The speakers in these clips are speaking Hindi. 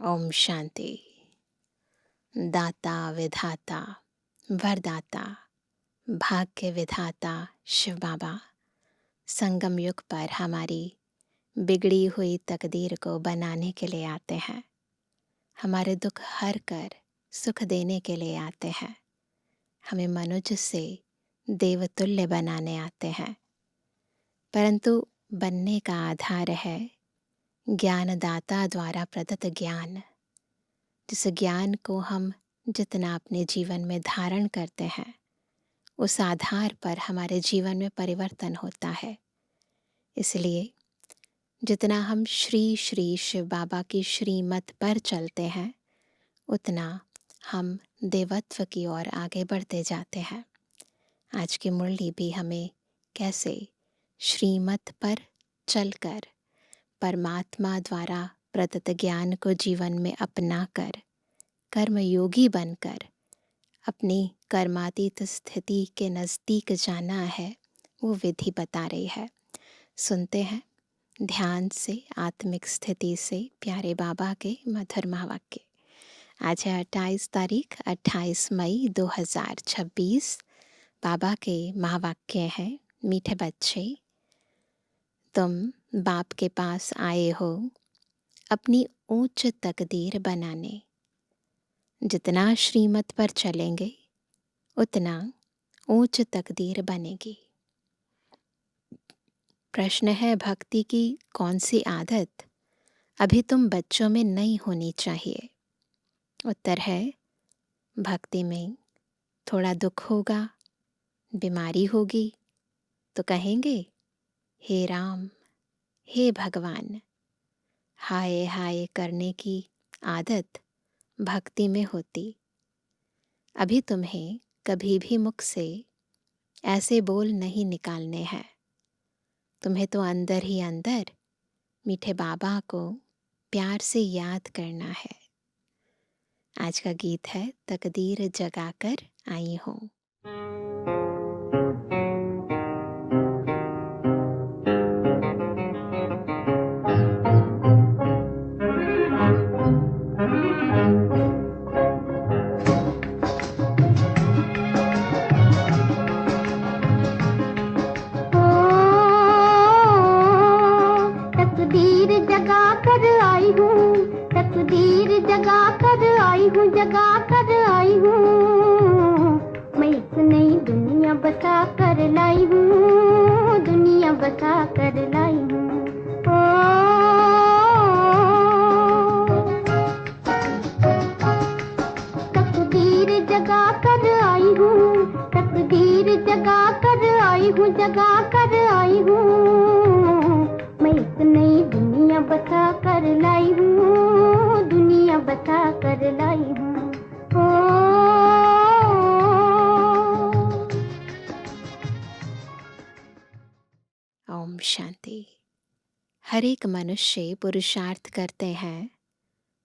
ओम शांति। दाता विधाता वरदाता भाग्य विधाता शिव बाबा संगम युग पर हमारी बिगड़ी हुई तकदीर को बनाने के लिए आते हैं। हमारे दुख हर कर सुख देने के लिए आते हैं। हमें मनुष्य से देवतुल्य बनाने आते हैं। परंतु बनने का आधार है ज्ञानदाता द्वारा प्रदत्त ज्ञान। जिस ज्ञान को हम जितना अपने जीवन में धारण करते हैं, उस आधार पर हमारे जीवन में परिवर्तन होता है। इसलिए जितना हम श्री श्री शिव बाबा की श्रीमत पर चलते हैं, उतना हम देवत्व की ओर आगे बढ़ते जाते हैं। आज की मुरली भी हमें कैसे श्रीमत पर चलकर परमात्मा द्वारा प्रदत्त ज्ञान को जीवन में अपनाकर कर्मयोगी बनकर अपनी कर्मातीत स्थिति के नज़दीक जाना है, वो विधि बता रही है। सुनते हैं ध्यान से, आत्मिक स्थिति से प्यारे बाबा के मधुर महावाक्य। आज है 28 तारीख 28 मई 2026। बाबा के महावाक्य हैं, मीठे बच्चे तुम बाप के पास आए हो अपनी ऊंच तकदीर बनाने। जितना श्रीमत पर चलेंगे उतना ऊंच तकदीर बनेगी। प्रश्न है, भक्ति की कौन सी आदत अभी तुम बच्चों में नहीं होनी चाहिए? उत्तर है, भक्ति में थोड़ा दुख होगा, बीमारी होगी तो कहेंगे हे राम, हे भगवान। हाय हाय करने की आदत भक्ति में होती। अभी तुम्हें कभी भी मुख से ऐसे बोल नहीं निकालने हैं। तुम्हें तो अंदर ही अंदर मीठे बाबा को प्यार से याद करना है। आज का गीत है तकदीर जगाकर आई हूँ। तकदीर जगा कर आई हूँ, तकदीर जगा कर आई हूँ, जगा कर आई हूँ। मैं एक नई दुनिया बसा कर लाई हूँ, दुनिया बसा कर लाई हूँ। तकदीर जगा कर आई हूँ, तकदीर जगा कर आई हूँ, जगा कर आई हूँ। मैं एक नई दुनिया बसा कर लाई हूँ, दुनिया बसा कर लाई हूँ। ओम शांति। हर एक मनुष्य पुरुषार्थ करते हैं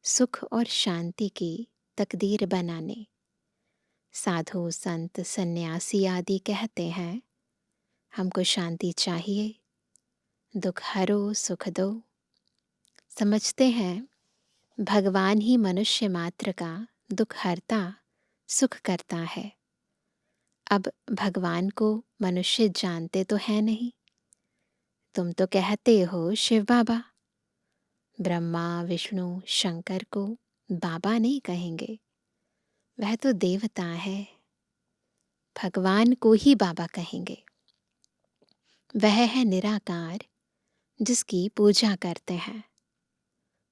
सुख और शांति की तकदीर बनाने। साधु संत सन्यासी आदि कहते हैं हमको शांति चाहिए, दुख हरो सुख दो। समझते हैं भगवान ही मनुष्य मात्र का दुख हरता सुख करता है। अब भगवान को मनुष्य जानते तो है नहीं। तुम तो कहते हो शिव बाबा, ब्रह्मा विष्णु शंकर को बाबा नहीं कहेंगे, वह तो देवता है। भगवान को ही बाबा कहेंगे। वह है निराकार जिसकी पूजा करते हैं।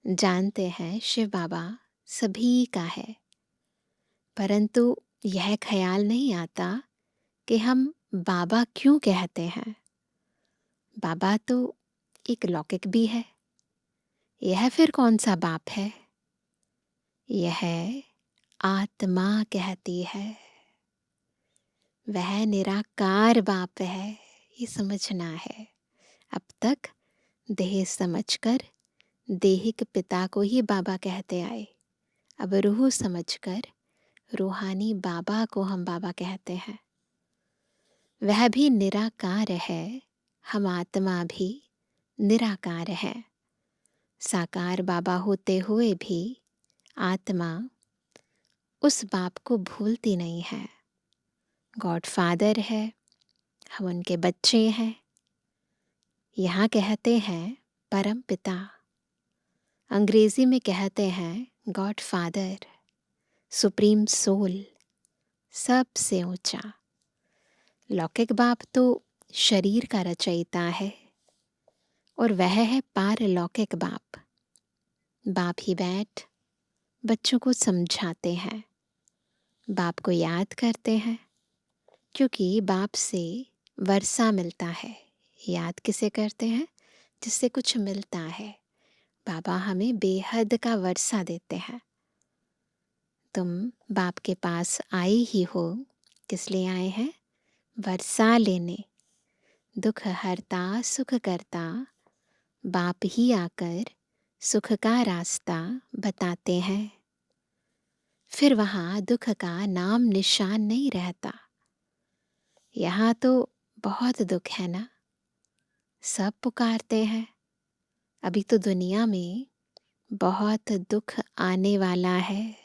जानते हैं शिव बाबा सभी का है, परंतु यह ख्याल नहीं आता कि हम बाबा क्यों कहते हैं। बाबा तो एक लौकिक भी है। यह फिर कौन सा बाप है? यह आत्मा कहती है। वह निराकार बाप है, ये समझना है। अब तक देह समझकर देहिक पिता को ही बाबा कहते आए। अब रूह समझकर रूहानी बाबा को हम बाबा कहते हैं। वह भी निराकार है, हम आत्मा भी निराकार है। साकार बाबा होते हुए भी आत्मा उस बाप को भूलती नहीं है। गॉड फादर है, हम उनके बच्चे हैं। यहाँ कहते हैं परम पिता, अंग्रेजी में कहते हैं गॉड फादर, सुप्रीम सोल, सबसे ऊंचा। लौकिक बाप तो शरीर का रचयिता है और वह है पारलौकिक बाप। बाप ही बैठ बच्चों को समझाते हैं, बाप को याद करते हैं, क्योंकि बाप से वर्षा मिलता है। याद किसे करते हैं? जिससे कुछ मिलता है। बाबा हमें बेहद का वर्षा देते हैं। तुम बाप के पास आए ही हो, किस लिए आए हैं? वर्षा लेने। दुख हरता सुख करता बाप ही आकर सुख का रास्ता बताते हैं। फिर वहाँ दुख का नाम निशान नहीं रहता। यहाँ तो बहुत दुख है ना, सब पुकारते हैं। अभी तो दुनिया में बहुत दुख आने वाला है।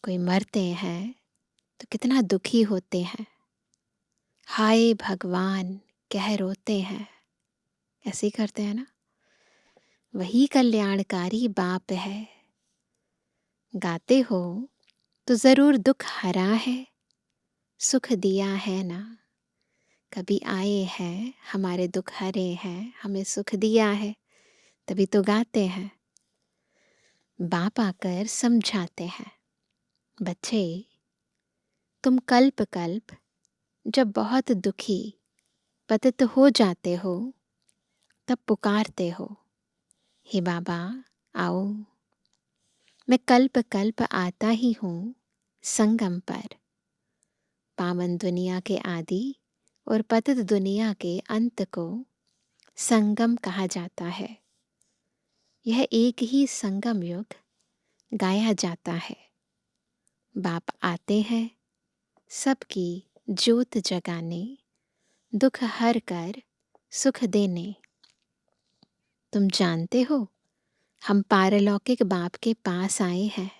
कोई मरते हैं तो कितना दुखी होते हैं, हाय भगवान कह रोते हैं। ऐसे ही करते हैं ना। वही कल्याणकारी बाप है। गाते हो तो जरूर दुख हरा है, सुख दिया है ना। कभी आए हैं, हमारे दुख हरे हैं, हमें सुख दिया है, तभी तो गाते हैं। बाप आकर समझाते हैं, बच्चे तुम कल्प कल्प जब बहुत दुखी पतित हो जाते हो तब पुकारते हो, हे बाबा आओ। मैं कल्प कल्प आता ही हूँ संगम पर। पावन दुनिया के आदि और पतित दुनिया के अंत को संगम कहा जाता है। यह एक ही संगम युग गाया जाता है। बाप आते हैं सबकी ज्योत जगाने, दुख हर कर सुख देने। तुम जानते हो हम पारलौकिक बाप के पास आए हैं,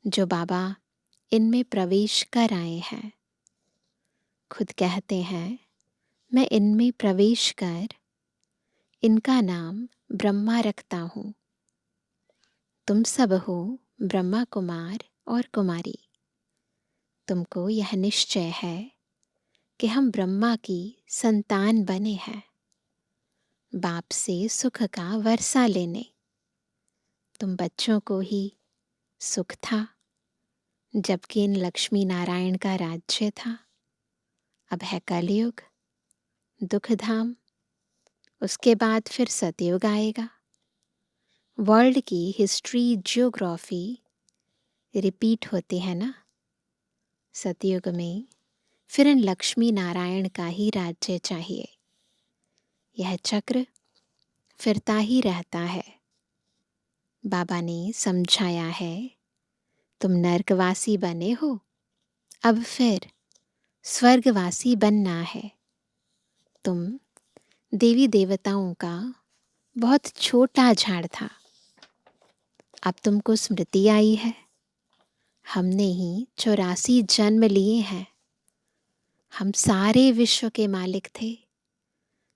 जो बाबा इनमें प्रवेश कर आए हैं। खुद कहते हैं मैं इनमें प्रवेश कर इनका नाम ब्रह्मा रखता हूँ। तुम सब हो ब्रह्मा कुमार और कुमारी। तुमको यह निश्चय है कि हम ब्रह्मा की संतान बने हैं, बाप से सुख का वर्षा लेने। तुम बच्चों को ही सुख था, जबकि इन लक्ष्मी नारायण का राज्य था। अब है कलयुग, दुख धाम। उसके बाद फिर सतयुग आएगा। वर्ल्ड की हिस्ट्री जियोग्राफी रिपीट होती है ना। सतयुग में फिर इन लक्ष्मी नारायण का ही राज्य चाहिए। यह चक्र फिरता ही रहता है। बाबा ने समझाया है, तुम नरकवासी बने हो, अब फिर स्वर्गवासी बनना है। तुम देवी देवताओं का बहुत छोटा झाड़ था, अब तुमको स्मृति आई है। हमने ही 84 जन्म लिए हैं। हम सारे विश्व के मालिक थे,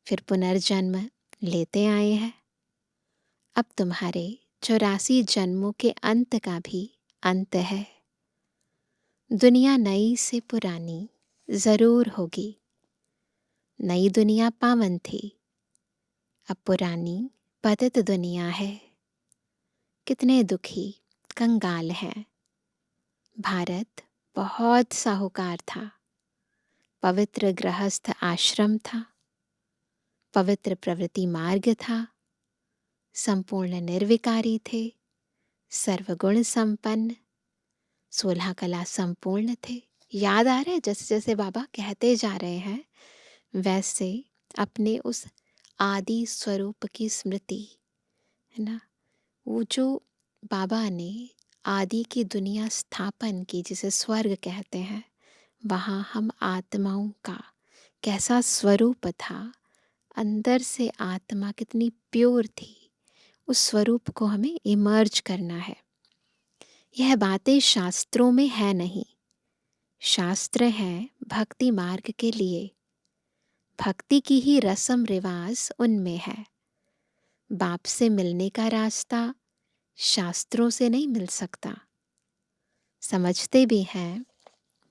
फिर पुनर्जन्म लेते आए हैं। अब तुम्हारे 84 जन्मों के अंत का भी अंत है। दुनिया नई से पुरानी जरूर होगी। नई दुनिया पावन थी, अब पुरानी पतित दुनिया है। कितने दुखी कंगाल हैं। भारत बहुत साहूकार था, पवित्र गृहस्थ आश्रम था, पवित्र प्रवृत्ति मार्ग था, संपूर्ण निर्विकारी थे, सर्वगुण संपन्न, 16 कला संपूर्ण थे। याद आ रहे हैं जैसे जैसे बाबा कहते जा रहे हैं, वैसे अपने उस आदि स्वरूप की स्मृति है ना। वो जो बाबा ने आदि की दुनिया स्थापन की, जिसे स्वर्ग कहते हैं, वहाँ हम आत्माओं का कैसा स्वरूप था, अंदर से आत्मा कितनी प्योर थी, उस स्वरूप को हमें इमर्ज करना है। यह बातें शास्त्रों में है नहीं, शास्त्र हैं भक्ति मार्ग के लिए। भक्ति की ही रस्म रिवाज उनमें है। बाप से मिलने का रास्ता शास्त्रों से नहीं मिल सकता। समझते भी हैं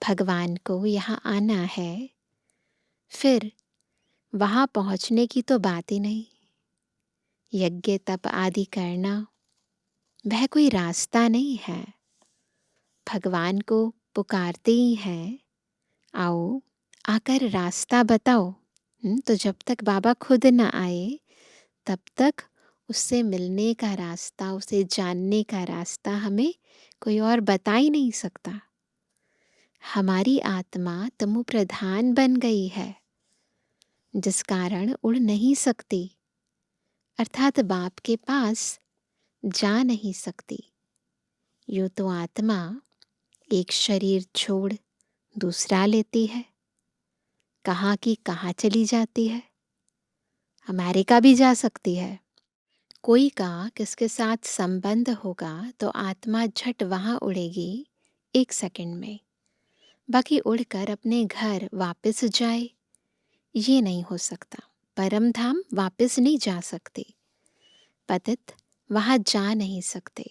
भगवान को यहाँ आना है, फिर वहाँ पहुँचने की तो बात ही नहीं। यज्ञ तप आदि करना वह कोई रास्ता नहीं है। भगवान को पुकारते ही हैं, आओ आकर रास्ता बताओ। तो जब तक बाबा खुद न आए तब तक उससे मिलने का रास्ता, उसे जानने का रास्ता हमें कोई और बता ही नहीं सकता। हमारी आत्मा तमो प्रधान बन गई है, जिस कारण उड़ नहीं सकती, अर्थात बाप के पास जा नहीं सकती। यूँ तो आत्मा एक शरीर छोड़ दूसरा लेती है, कहाँ की कहाँ चली जाती है। अमेरिका भी जा सकती है। कोई का किसके साथ संबंध होगा तो आत्मा झट वहाँ उड़ेगी 1 सेकंड में। बाकी उड़कर अपने घर वापस जाए ये नहीं हो सकता। परम धाम वापस नहीं जा सकते, पतित वहाँ जा नहीं सकते।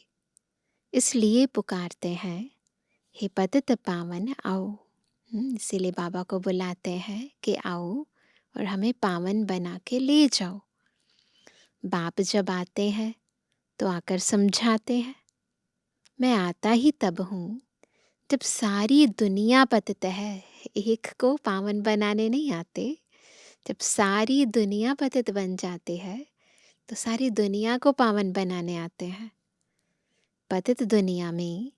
इसलिए पुकारते हैं, हे पतित पावन आओ। इसीलिए बाबा को बुलाते हैं कि आओ और हमें पावन बना के ले जाओ। बाप जब आते हैं तो आकर समझाते हैं। मैं आता ही तब हूँ जब सारी दुनिया पतित है। एक को पावन बनाने नहीं आते। जब सारी दुनिया पतित बन जाती है तो सारी दुनिया को पावन बनाने आते हैं। पतित दुनिया में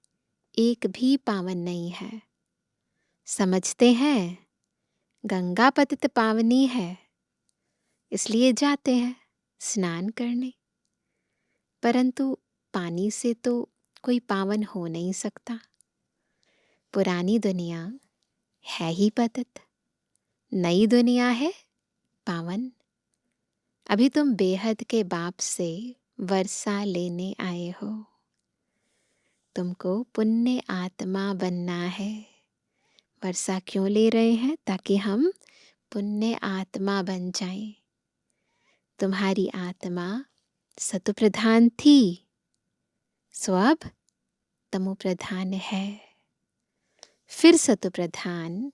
एक भी पावन नहीं है। समझते हैं गंगा पतित पावनी है, इसलिए जाते हैं स्नान करने। परंतु पानी से तो कोई पावन हो नहीं सकता। पुरानी दुनिया है ही पतित, नई दुनिया है पावन। अभी तुम बेहद के बाप से वर्षा लेने आए हो। तुमको पुण्य आत्मा बनना है। वर्षा क्यों ले रहे हैं? ताकि हम पुण्य आत्मा बन जाएं। तुम्हारी आत्मा सतो प्रधान थी, सो अब तमो प्रधान है। फिर सतो प्रधान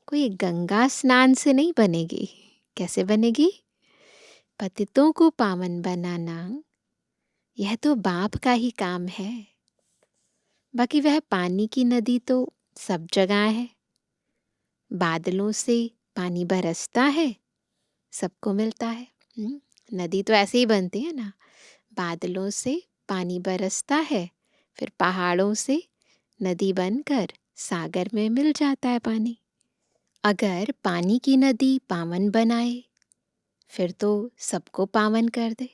कोई गंगा स्नान से नहीं बनेगी। कैसे बनेगी? पतितों को पावन बनाना यह तो बाप का ही काम है। बाकी वह पानी की नदी तो सब जगह है। बादलों से पानी बरसता है, सबको मिलता है। नदी तो ऐसे ही बनती है ना, बादलों से पानी बरसता है, फिर पहाड़ों से नदी बनकर सागर में मिल जाता है पानी। अगर पानी की नदी पावन बनाए फिर तो सबको पावन कर दे।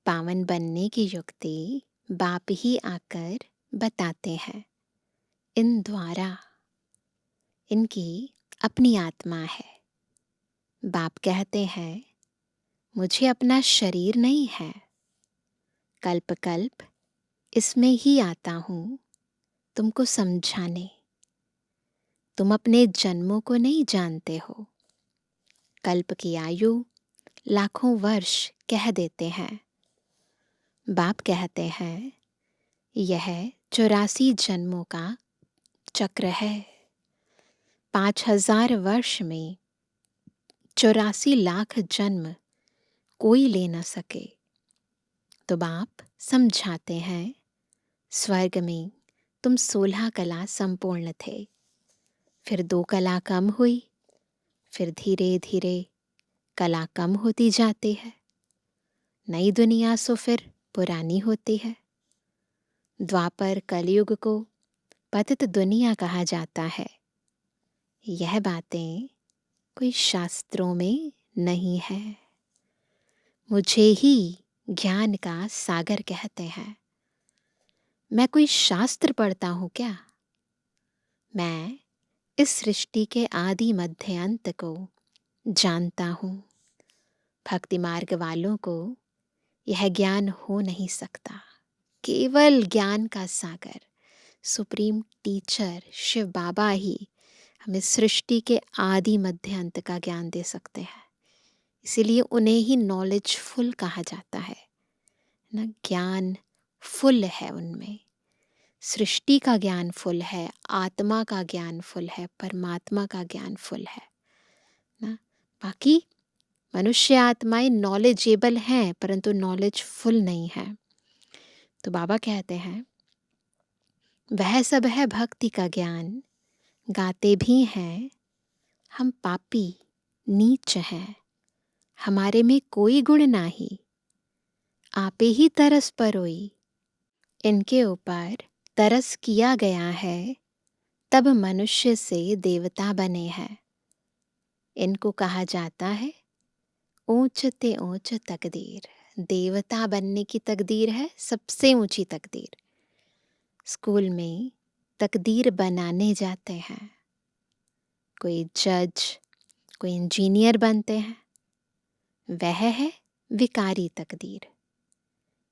पावन बनने की युक्ति बाप ही आकर बताते हैं। इन द्वारा इनकी अपनी आत्मा है। बाप कहते हैं, मुझे अपना शरीर नहीं है, कल्प कल्प इसमें ही आता हूँ तुमको समझाने। तुम अपने जन्मों को नहीं जानते हो। कल्प की आयु लाखों वर्ष कह देते हैं। बाप कहते हैं, यह 84 जन्मों का चक्र है। 5000 वर्ष में 84 लाख जन्म कोई ले न सके। तो बाप समझाते हैं, स्वर्ग में तुम 16 कला संपूर्ण थे, फिर 2 कला कम हुई, फिर धीरे धीरे कला कम होती जाती है। नई दुनिया सो फिर पुरानी होती है। द्वापर कलयुग को पतित दुनिया कहा जाता है। यह बातें कोई शास्त्रों में नहीं है। मुझे ही ज्ञान का सागर कहते हैं। मैं कोई शास्त्र पढ़ता हूँ क्या? मैं इस सृष्टि के आदि मध्य अंत को जानता हूँ। भक्ति मार्ग वालों को यह ज्ञान हो नहीं सकता। केवल ज्ञान का सागर सुप्रीम टीचर शिव बाबा ही हमें सृष्टि के आदि मध्य अंत का ज्ञान दे सकते हैं। इसीलिए उन्हें ही नॉलेजफुल कहा जाता है ना। ज्ञान फुल है उनमें, सृष्टि का ज्ञान फुल है, आत्मा का ज्ञान फुल है, परमात्मा का ज्ञान फुल है ना। बाकी मनुष्य आत्माएं नॉलेजेबल हैं परंतु नॉलेजफुल नहीं है। तो बाबा कहते हैं वह सब है भक्ति का ज्ञान, गाते भी हैं हम पापी नीच हैं, हमारे में कोई गुण नाही, आपे ही तरस परोई। इनके ऊपर तरस किया गया है तब मनुष्य से देवता बने हैं। इनको कहा जाता है ऊंच ते ऊंच तकदीर। देवता बनने की तकदीर है सबसे ऊंची तकदीर। स्कूल में तकदीर बनाने जाते हैं, कोई जज, कोई इंजीनियर बनते हैं, वह है विकारी तकदीर।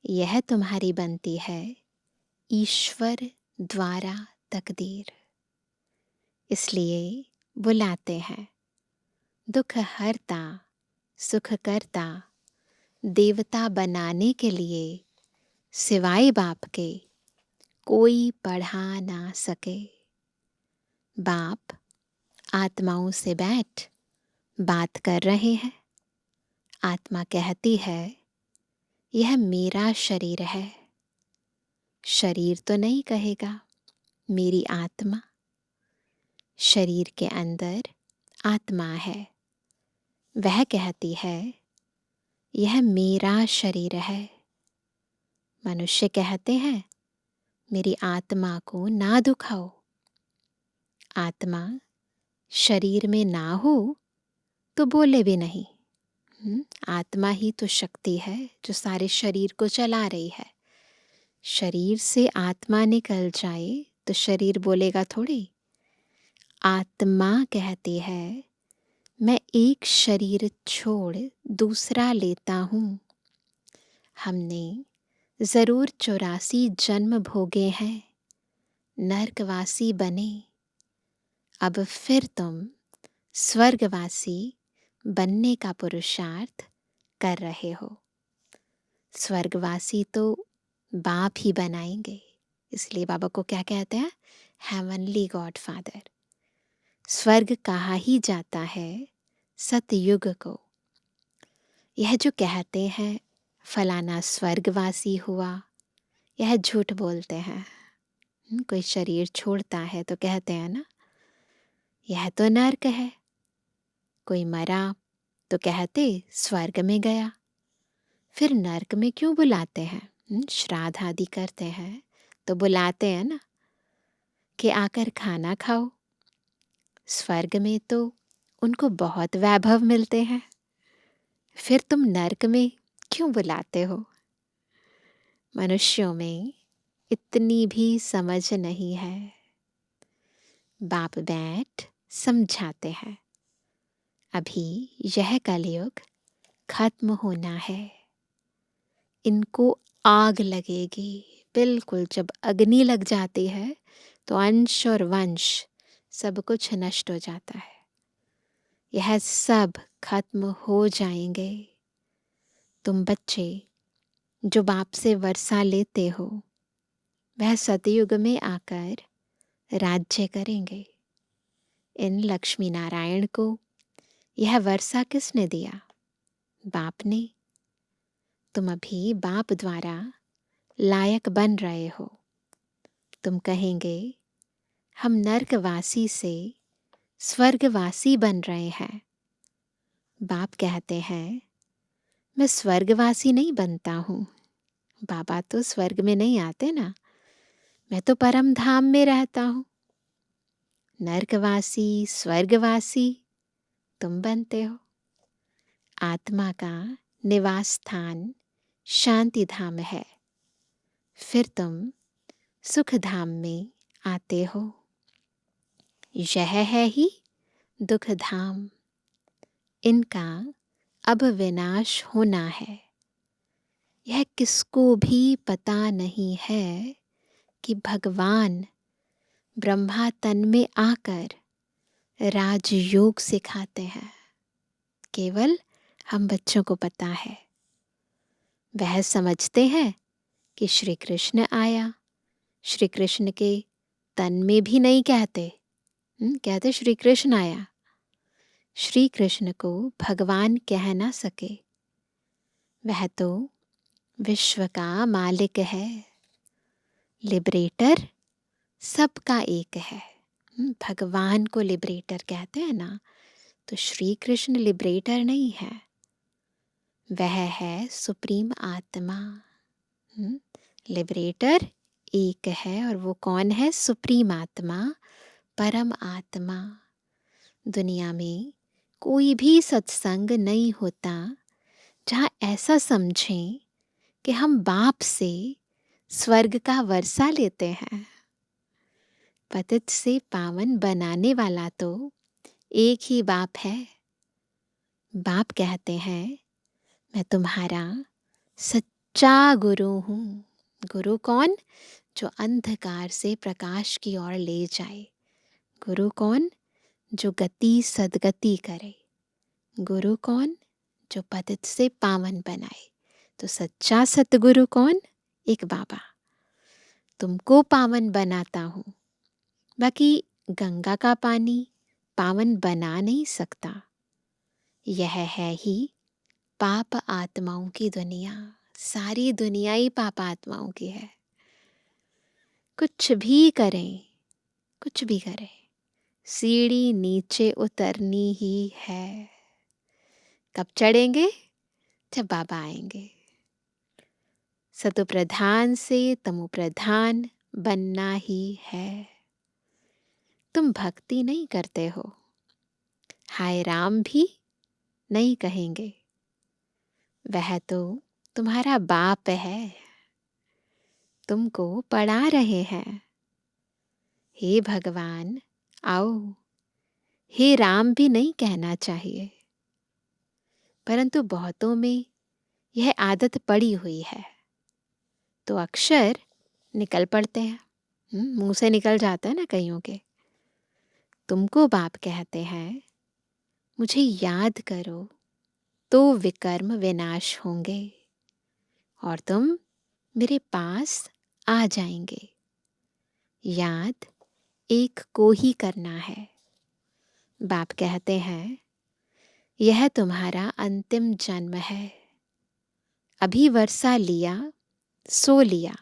यह तुम्हारी बनती है ईश्वर द्वारा तकदीर। इसलिए बुलाते हैं दुख हरता सुख करता, देवता बनाने के लिए सिवाय बाप के कोई पढ़ा ना सके। बाप आत्माओं से बैठ बात कर रहे हैं। आत्मा कहती है यह मेरा शरीर है। शरीर तो नहीं कहेगा, मेरी आत्मा। शरीर के अंदर आत्मा है, वह कहती है यह मेरा शरीर है। मनुष्य कहते हैं मेरी आत्मा को ना दुखाओ। आत्मा शरीर में ना हो तो बोले भी नहीं। आत्मा ही तो शक्ति है जो सारे शरीर को चला रही है। शरीर से आत्मा निकल जाए तो शरीर बोलेगा थोड़ी। आत्मा कहती है मैं एक शरीर छोड़ दूसरा लेता हूँ। हमने जरूर 84 जन्म भोगे हैं, नरकवासी बने। अब फिर तुम स्वर्गवासी बनने का पुरुषार्थ कर रहे हो। स्वर्गवासी तो बाप ही बनाएंगे। इसलिए बाबा को क्या कहते हैं? Heavenly God father. स्वर्ग कहा ही जाता है सतयुग को। यह जो कहते हैं फलाना स्वर्गवासी हुआ, यह झूठ बोलते हैं। कोई शरीर छोड़ता है तो कहते हैं ना यह तो नर्क है। कोई मरा तो कहते स्वर्ग में गया। फिर नर्क में क्यों बुलाते हैं? श्राद्ध आदि करते हैं तो बुलाते हैं ना कि आकर खाना खाओ। स्वर्ग में तो उनको बहुत वैभव मिलते हैं, फिर तुम नर्क में क्यों बुलाते हो? मनुष्यों में इतनी भी समझ नहीं है। बाप बैठ समझाते हैं अभी यह कलयुग खत्म होना है। इनको आग लगेगी। बिल्कुल जब अग्नि लग जाती है तो अंश और वंश सब कुछ नष्ट हो जाता है। यह सब खत्म हो जाएंगे। तुम बच्चे जो बाप से वर्षा लेते हो वह सतयुग में आकर राज्य करेंगे। इन लक्ष्मी नारायण को यह वर्षा किसने दिया? बाप ने। तुम अभी बाप द्वारा लायक बन रहे हो। तुम कहेंगे हम नरकवासी से स्वर्गवासी बन रहे हैं। बाप कहते हैं मैं स्वर्गवासी नहीं बनता हूँ। बाबा तो स्वर्ग में नहीं आते ना, मैं तो परम धाम में रहता हूँ। नरकवासी स्वर्गवासी तुम बनते हो। आत्मा का निवास स्थान शांति धाम है, फिर तुम सुख धाम में आते हो। यह है ही दुख धाम। इनका अब विनाश होना है। यह किसको भी पता नहीं है कि भगवान ब्रह्मा तन में आकर राजयोग सिखाते हैं। केवल हम बच्चों को पता है। वह समझते हैं कि श्री कृष्ण आया। श्री कृष्ण के तन में भी नहीं कहते, कहते श्री कृष्ण आया। श्री कृष्ण को भगवान कह ना सके। वह तो विश्व का मालिक है, लिबरेटर सबका एक है। भगवान को लिबरेटर कहते हैं ना, तो श्री कृष्ण लिबरेटर नहीं है, वह है सुप्रीम आत्मा। लिबरेटर एक है और वो कौन है? सुप्रीम आत्मा, परम आत्मा। दुनिया में कोई भी सत्संग नहीं होता जहाँ ऐसा समझें कि हम बाप से स्वर्ग का वर्षा लेते हैं। पतित से पावन बनाने वाला तो एक ही बाप है। बाप कहते हैं मैं तुम्हारा सच्चा गुरु हूँ। गुरु कौन? जो अंधकार से प्रकाश की ओर ले जाए। गुरु कौन? जो गति सदगति करे। गुरु कौन? जो पतित से पावन बनाए। तो सच्चा सतगुरु कौन? एक बाबा। तुमको पावन बनाता हूँ। बाकी गंगा का पानी पावन बना नहीं सकता। यह है ही पाप आत्माओं की दुनिया। सारी दुनिया ही पाप आत्माओं की है। कुछ भी करें, कुछ भी करें, सीढ़ी नीचे उतरनी ही है। कब चढ़ेंगे? जब बाबा आएंगे। सतो प्रधान से तमो प्रधान बनना ही है। तुम भक्ति नहीं करते हो, हाय राम भी नहीं कहेंगे। वह तो तुम्हारा बाप है, तुमको पढ़ा रहे हैं। हे भगवान आओ, हे राम भी नहीं कहना चाहिए, परंतु बहुतों में यह आदत पड़ी हुई है, तो अक्षर निकल पड़ते हैं। मुंह से निकल जाता है ना कईयों के। तुमको बाप कहते हैं मुझे याद करो तो विकर्म विनाश होंगे और तुम मेरे पास आ जाएंगे। याद एक को ही करना है। बाप कहते हैं यह तुम्हारा अंतिम जन्म है। अभी वर्षा लिया सो लिया,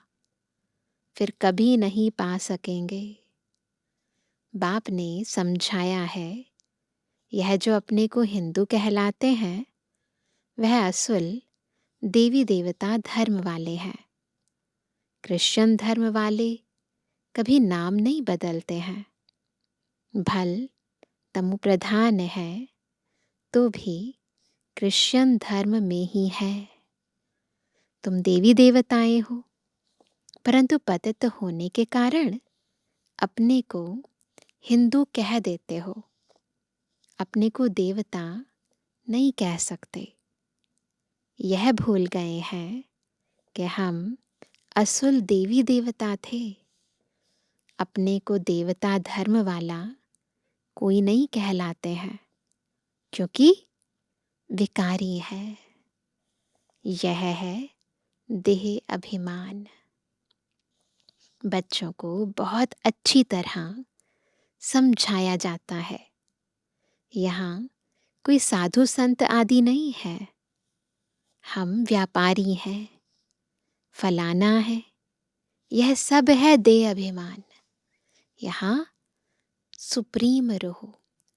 फिर कभी नहीं पा सकेंगे। बाप ने समझाया है यह जो अपने को हिंदू कहलाते हैं वह असल देवी देवता धर्म वाले हैं। क्रिश्चियन धर्म वाले कभी नाम नहीं बदलते हैं। भल तमु प्रधान है तो भी क्रिश्चियन धर्म में ही है। तुम देवी देवताएं हो, परंतु पतित होने के कारण अपने को हिंदू कह देते हो, अपने को देवता नहीं कह सकते। यह भूल गए हैं कि हम असुल देवी देवता थे। अपने को देवता धर्म वाला कोई नहीं कहलाते हैं, क्योंकि विकारी है। यह है देह अभिमान। बच्चों को बहुत अच्छी तरह समझाया जाता है। यहाँ कोई साधु संत आदि नहीं है। हम व्यापारी हैं, फलाना है, यह सब है देह अभिमान। यहाँ सुप्रीम रूह,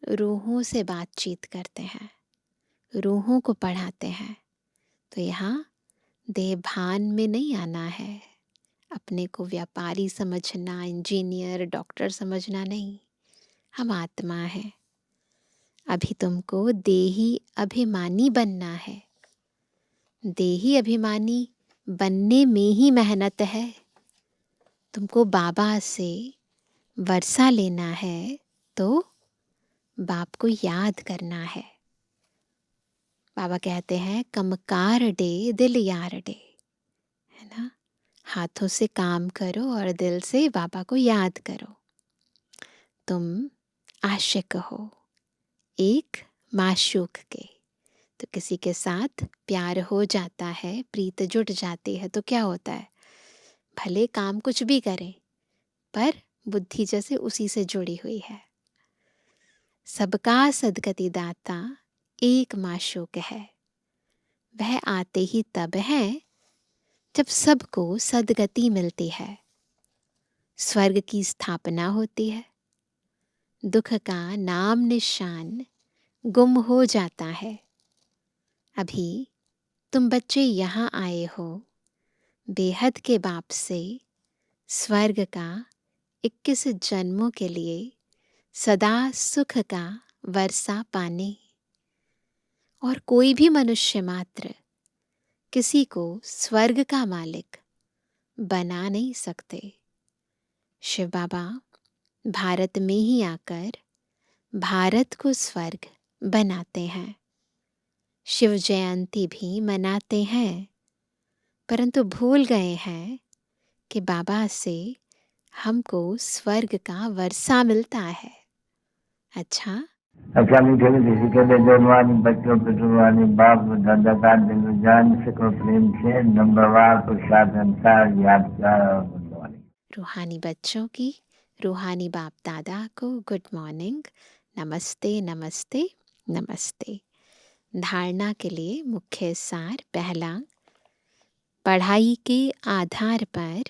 रूहों से बातचीत करते हैं, रूहों को पढ़ाते हैं। तो यहाँ देहभान में नहीं आना है। अपने को व्यापारी समझना, इंजीनियर, डॉक्टर समझना नहीं। हम आत्मा है। अभी तुमको देही अभिमानी बनना है। देही अभिमानी बनने में ही मेहनत है। तुमको बाबा से वर्षा लेना है तो बाप को याद करना है। बाबा कहते हैं कमकार डे दिल यार डे। है ना। हाथों से काम करो और दिल से बाबा को याद करो। तुम आशिक हो एक माशूक के। तो किसी के साथ प्यार हो जाता है, प्रीत जुट जाती है, तो क्या होता है, भले काम कुछ भी करे पर बुद्धि जैसे उसी से जुड़ी हुई है। सबका सदगति दाता एक माशूक है। वह आते ही तब है जब सबको सदगति मिलती है। स्वर्ग की स्थापना होती है। दुख का नाम निशान गुम हो जाता है। अभी तुम बच्चे यहाँ आए हो बेहद के बाप से स्वर्ग का 21 जन्मों के लिए सदा सुख का वर्षा पाने। और कोई भी मनुष्य मात्र किसी को स्वर्ग का मालिक बना नहीं सकते। शिव बाबा भारत में ही आकर भारत को स्वर्ग बनाते हैं। शिव जयंती भी मनाते हैं, परंतु भूल गए हैं कि बाबा से हमको स्वर्ग का वर्षा मिलता है। अच्छा, मीठे मीठे सिकंदर जवानी बच्चों पे जुबानी बाप दादा का दिल जान सको प्रेम से नंबरवार प्रसाद अनुसार यादगार और गुणवानी। रूहानी बच्चों की रूहानी बाप दादा को गुड मॉर्निंग, नमस्ते नमस्ते नमस्ते। धारणा के लिए मुख्य सार। पहला, पढ़ाई के आधार पर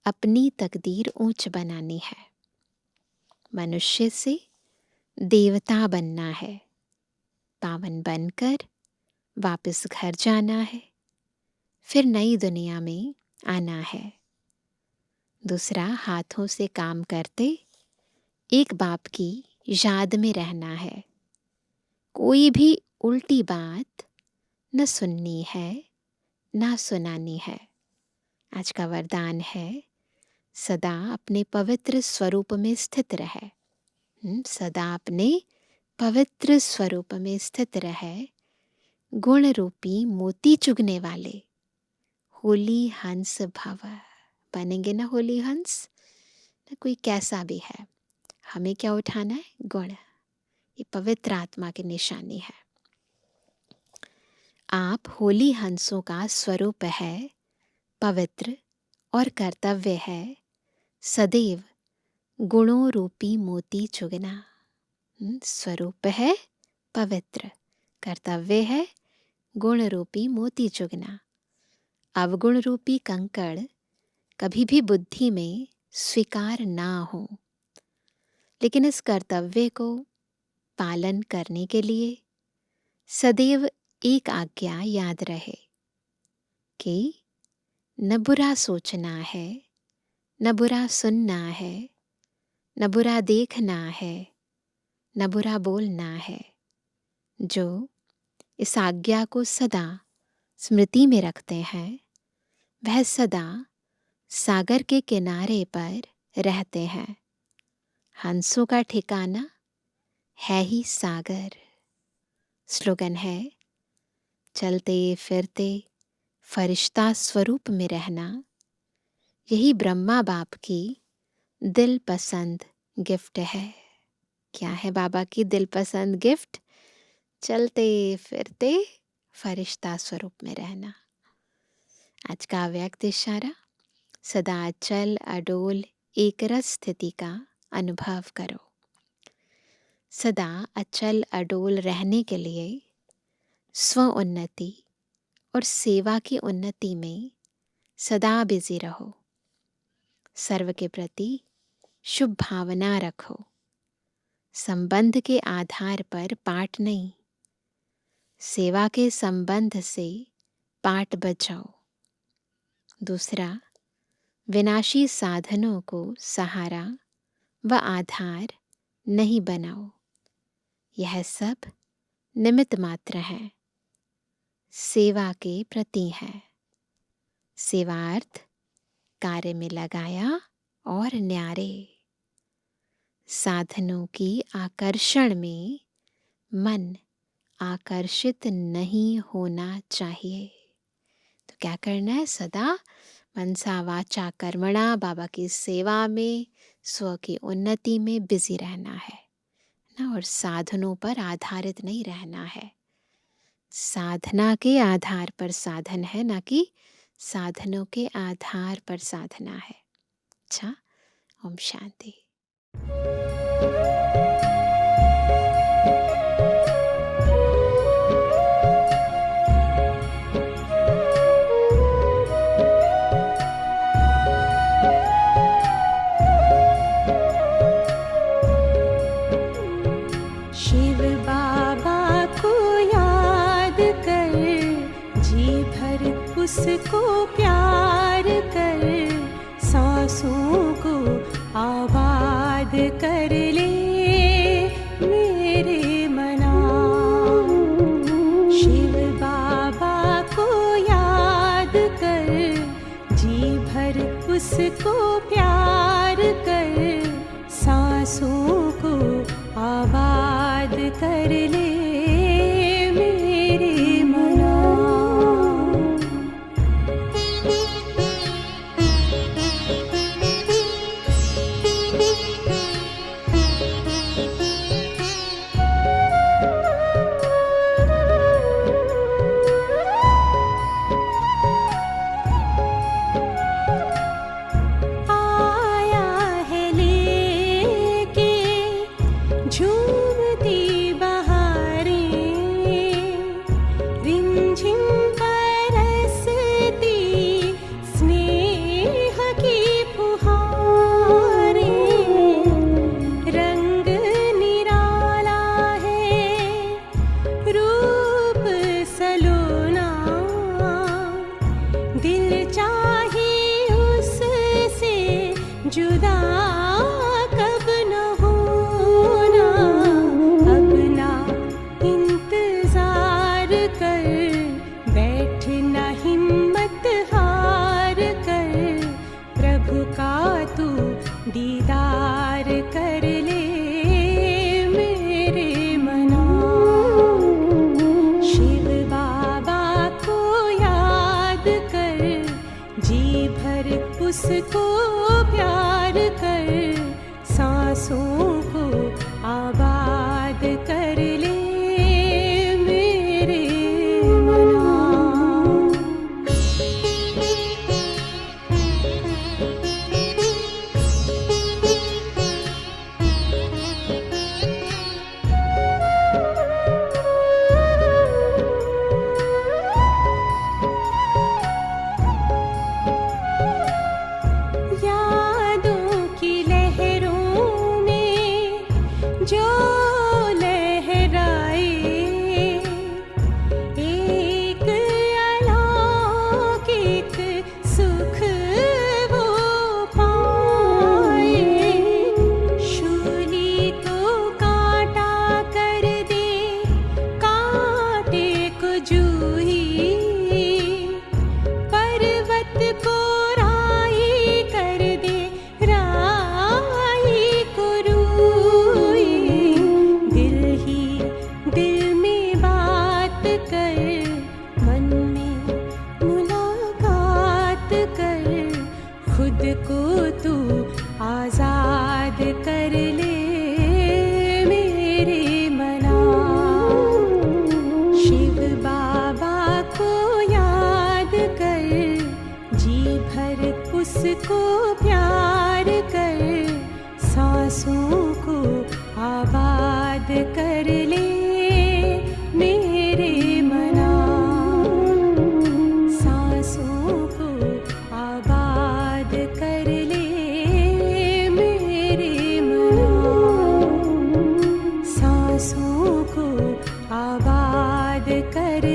अपनी तकदीर ऊंच बनानी है। मनुष्य से देवता बनना है। पावन बनकर वापस घर जाना है, फिर नई दुनिया में आना है। दूसरा, हाथों से काम करते एक बाप की याद में रहना है। कोई भी उल्टी बात न सुननी है ना सुनानी है। आज का वरदान है, सदा अपने पवित्र स्वरूप में स्थित रहे। सदा अपने पवित्र स्वरूप में स्थित रहे। गुण रूपी मोती चुगने वाले होली हंस भव। बनेंगे ना होली हंस, ना कोई कैसा भी है, हमें क्या उठाना है, गुण। ये पवित्र आत्मा की निशानी है। आप होली हंसों का स्वरूप है पवित्र, और कर्तव्य है सदैव गुणों रूपी मोती चुगना। स्वरूप है पवित्र, कर्तव्य है गुण रूपी मोती चुगना। अवगुण रूपी कंकड़ कभी भी बुद्धि में स्वीकार ना हो, लेकिन इस कर्तव्य को पालन करने के लिए सदैव एक आज्ञा याद रहे कि न बुरा सोचना है, न बुरा सुनना है, न बुरा देखना है, न बुरा बोलना है। जो इस आज्ञा को सदा स्मृति में रखते हैं, वह सदा सागर के किनारे पर रहते हैं। हंसों का ठिकाना है ही सागर। स्लोगन है, चलते फिरते फरिश्ता स्वरूप में रहना। यही ब्रह्मा बाप की दिल पसंद गिफ्ट है। क्या है बाबा की दिल पसंद गिफ्ट? चलते फिरते फरिश्ता स्वरूप में रहना। आज का व्यक्त इशारा, सदा अचल अडोल एकरस स्थिति का अनुभव करो। सदा अचल अडोल रहने के लिए स्व उन्नति और सेवा की उन्नति में सदा बिजी रहो। सर्व के प्रति शुभ भावना रखो। संबंध के आधार पर पाठ नहीं, सेवा के संबंध से पाठ बचाओ। दूसरा, विनाशी साधनों को सहारा व आधार नहीं बनाओ। यह सब निमित्त मात्र है, सेवा के प्रति है। सेवार्थ कार्य में लगाया और न्यारे। साधनों की आकर्षण में मन आकर्षित नहीं होना चाहिए। तो क्या करना है, सदा मनसा वाचा कर्मणा बाबा की सेवा में, स्व की उन्नति में बिजी रहना है ना, और साधनों पर आधारित नहीं रहना है। साधना के आधार पर साधन है, ना कि साधनों के आधार पर साधना है। अच्छा, ओम शांति। शिव बाबा को याद कर, जी भर उसको प्यार कर, सांसों को आबाद कर ले मेरे मना। शिव बाबा को याद कर, जी भर उसको प्यार कर, सांसों को आबाद कर ले मेरे मना। आया है लेके झूमती बहारें, रिमझिम बरसती स्नेह की फुहारें। रंग निराला है, रूप सलोना, दिल चाहे उससे जुदा कब न होना। अब ना इंतजार कर, बैठना हिम्मत हार कर, प्रभु का तू दीदार कर ले मेरे मना। शिव बाबा को याद कर, जी भर उसको प्यार कर, सांसों को आबाद कर ले मेरे मना। यादों की लहरों में जो लहराए, एक अलौकिक सुख वो पाए। शूली को कांटा कर दे, कांटे को जूही, पर्वत को राई कर दे, राई को रूई। दिल ही दिल में बात कर, मन में मुलाकात कर, खुद को तू आजाद कर ले मेरे मना। शिव बाबा को याद कर, जी भर उसको प्यार कर, सांसों को आबाद कर ले मेरे मना। सांसों को आबाद कर ले मेरे मना। सांसों को आबाद कर